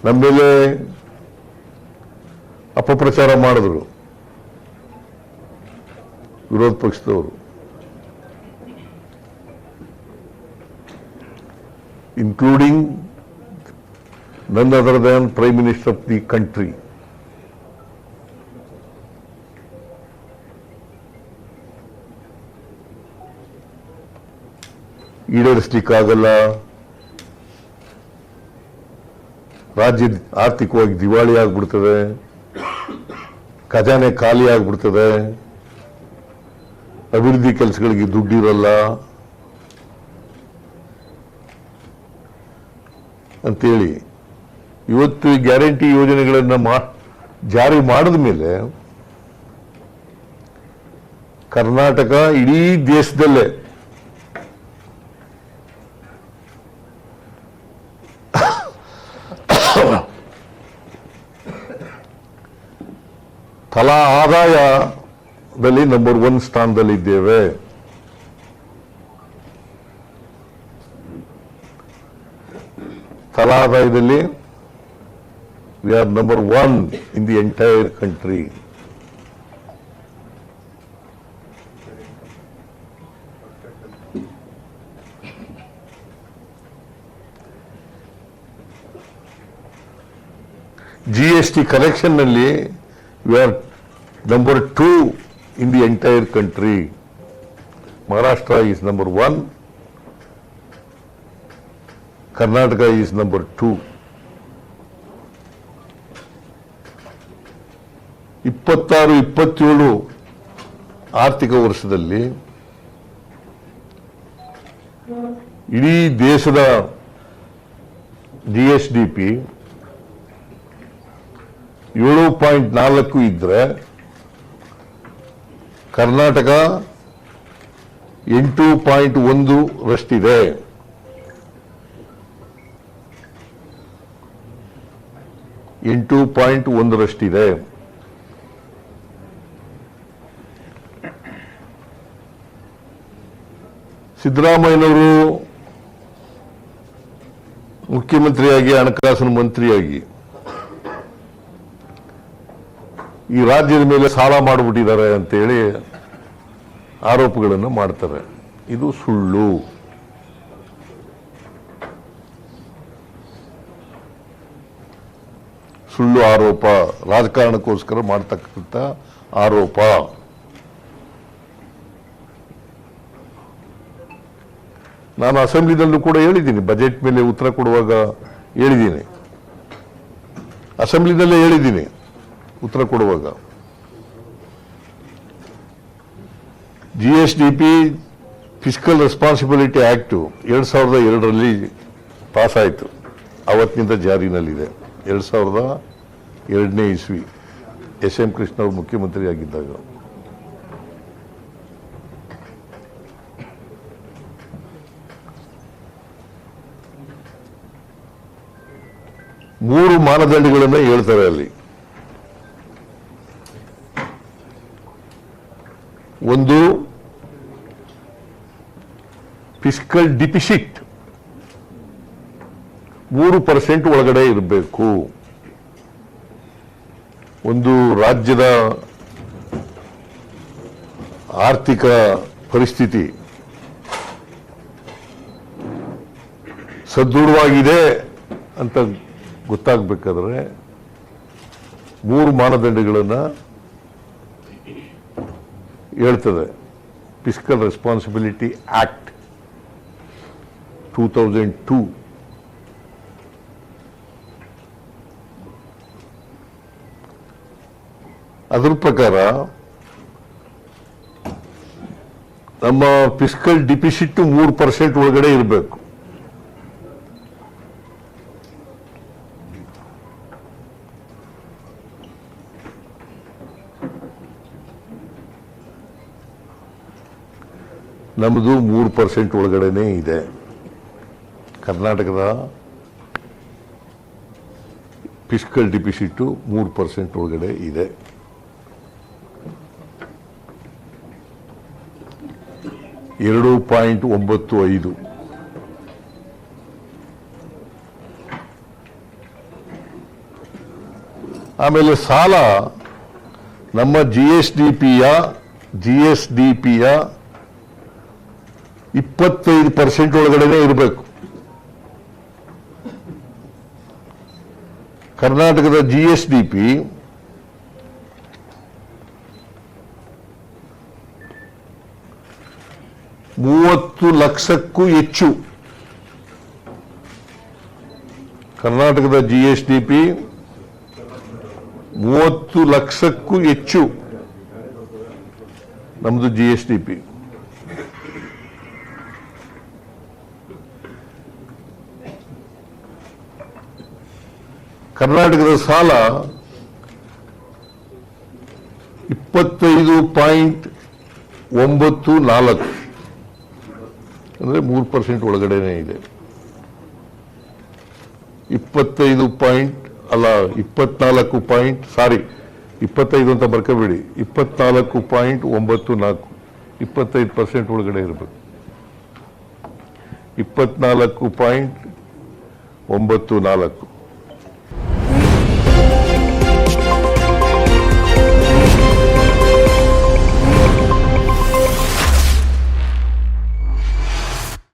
ನಮ್ಮ ಮೇಲೆ ಅಪಪ್ರಚಾರ ಮಾಡಿದ್ರು ವಿರೋಧ ಪಕ್ಷದವರು, including none other than Prime Minister of the country. ಈಡೇರಿಸಲಿಕ್ಕಾಗಲ್ಲ, ರಾಜ್ಯ ಆರ್ಥಿಕವಾಗಿ ದಿವಾಳಿ ಆಗ್ಬಿಡ್ತದೆ, ಖಜಾನೆ ಖಾಲಿ ಆಗ್ಬಿಡ್ತದೆ, ಅಭಿವೃದ್ಧಿ ಕೆಲಸಗಳಿಗೆ ದುಡ್ಡಿರಲ್ಲ ಅಂತೇಳಿ ಇವತ್ತು ಗ್ಯಾರಂಟಿ ಯೋಜನೆಗಳನ್ನು ಜಾರಿ ಮಾಡಿದ ಮೇಲೆ ಕರ್ನಾಟಕ ಇಡೀ ದೇಶದಲ್ಲೇ ತಲಾ ಆದಾಯದಲ್ಲಿ ನಂಬರ್ 1 ಸ್ಥಾನದಲ್ಲಿದ್ದೇವೆ. ತಲಾ ಆದಾಯದಲ್ಲಿ we are number 1 in the entire country. GST collection nalli we are number 2 in the entire country. Maharashtra is number 1, Karnataka is number 2. 26-27 ಆರ್ಥಿಕ ವರ್ಷದಲ್ಲಿ ಇಡೀ ದೇಶದ GSDP 7.4 ಇದ್ರೆ ಕರ್ನಾಟಕ 8.1 ರಷ್ಟಿದೆ. ರಷ್ಟಿದೆ. ಸಿದ್ದರಾಮಯ್ಯನವರು ಮುಖ್ಯಮಂತ್ರಿಯಾಗಿ ಹಣಕಾಸಿನ ಮಂತ್ರಿಯಾಗಿ ಈ ರಾಜ್ಯದ ಮೇಲೆ ಸಾಲ ಮಾಡಿಬಿಟ್ಟಿದ್ದಾರೆ ಅಂತೇಳಿ ಆರೋಪಗಳನ್ನು ಮಾಡ್ತಾರೆ. ಇದು ಸುಳ್ಳು. ಸುಳ್ಳು ಆರೋಪ, ರಾಜಕಾರಣಕ್ಕೋಸ್ಕರ ಮಾಡ್ತಕ್ಕಂಥ ಆರೋಪ. ನಾನು ಅಸೆಂಬ್ಲಿದಲ್ಲೂ ಕೂಡ ಹೇಳಿದ್ದೀನಿ, ಬಜೆಟ್ ಮೇಲೆ ಉತ್ತರ ಕೊಡುವಾಗ ಹೇಳಿದ್ದೀನಿ, ಅಸೆಂಬ್ಲಿದಲ್ಲೇ ಹೇಳಿದ್ದೀನಿ ಉತ್ತರ ಕೊಡುವಾಗ. GSDP ಫಿಸ್ಕಲ್ ರೆಸ್ಪಾನ್ಸಿಬಿಲಿಟಿ ಆಕ್ಟ್ 2002ರಲ್ಲಿ ಪಾಸ್ ಆಯಿತು, ಅವತ್ತಿನಿಂದ ಜಾರಿನಲ್ಲಿದೆ. 2002ನೇ ಇಸ್ವಿ SM ಕೃಷ್ಣ ಅವರು ಮುಖ್ಯಮಂತ್ರಿ ಆಗಿದ್ದಾಗ. ಮೂರು ಮಾನದಂಡಗಳನ್ನು ಹೇಳ್ತಾರೆ ಅಲ್ಲಿ. ಒಂದು ಫಿಸ್ಕಲ್ ಡಿಫಿಸಿಟ್ 3% ಒಳಗಡೆ ಇರಬೇಕು. ಒಂದು ರಾಜ್ಯದ ಆರ್ಥಿಕ ಪರಿಸ್ಥಿತಿ ಸದೃಢವಾಗಿದೆ ಅಂತ ಗೊತ್ತಾಗಬೇಕಾದ್ರೆ 3 ಮಾನದಂಡಗಳನ್ನು ಹೇಳ್ತದೆ. Fiscal responsibility act 2002. ಅದರ ಪ್ರಕಾರ ನಮ್ಮ ಫಿಸ್ಕಲ್ ಡಿಫಿಸಿಟ್ 3% ಒಳಗಡೆ ಇರಬೇಕು. ನಮ್ಮದು 3% ಒಳಗಡೆನೇ ಇದೆ. ಕರ್ನಾಟಕದ ಫಿಸ್ಕಲ್ ಡಿಫಿಸಿಟ್ 3% ಒಳಗಡೆ ಇದೆ. $2.95 ಆಮೇಲೆ ಸಾಲ ನಮ್ಮ ಜಿಎಸ್ಡಿಪಿಯ 25% ಒಳಗಡೆನೆ ಇರಬೇಕು. ಕರ್ನಾಟಕದ ಜಿಎಸ್ಡಿಪಿ 30 ಲಕ್ಷಕ್ಕೂ ಹೆಚ್ಚು. ಕರ್ನಾಟಕದ ಜಿಎಸ್ಡಿಪಿ 30 ಲಕ್ಷಕ್ಕೂ ಹೆಚ್ಚು ನಮ್ದು ಜಿಎಸ್ಡಿಪಿ. ಕರ್ನಾಟಕದ ಸಾಲ 25.94 ಅಂದ್ರೆ 3% ಒಳಗಡೆನೆ ಇದೆ. 25 ಅಂತ ಬರ್ಕೋಬೇಡಿ, 24.94, 25% ಒಳಗಡೆ ಇರಬೇಕು. 24.94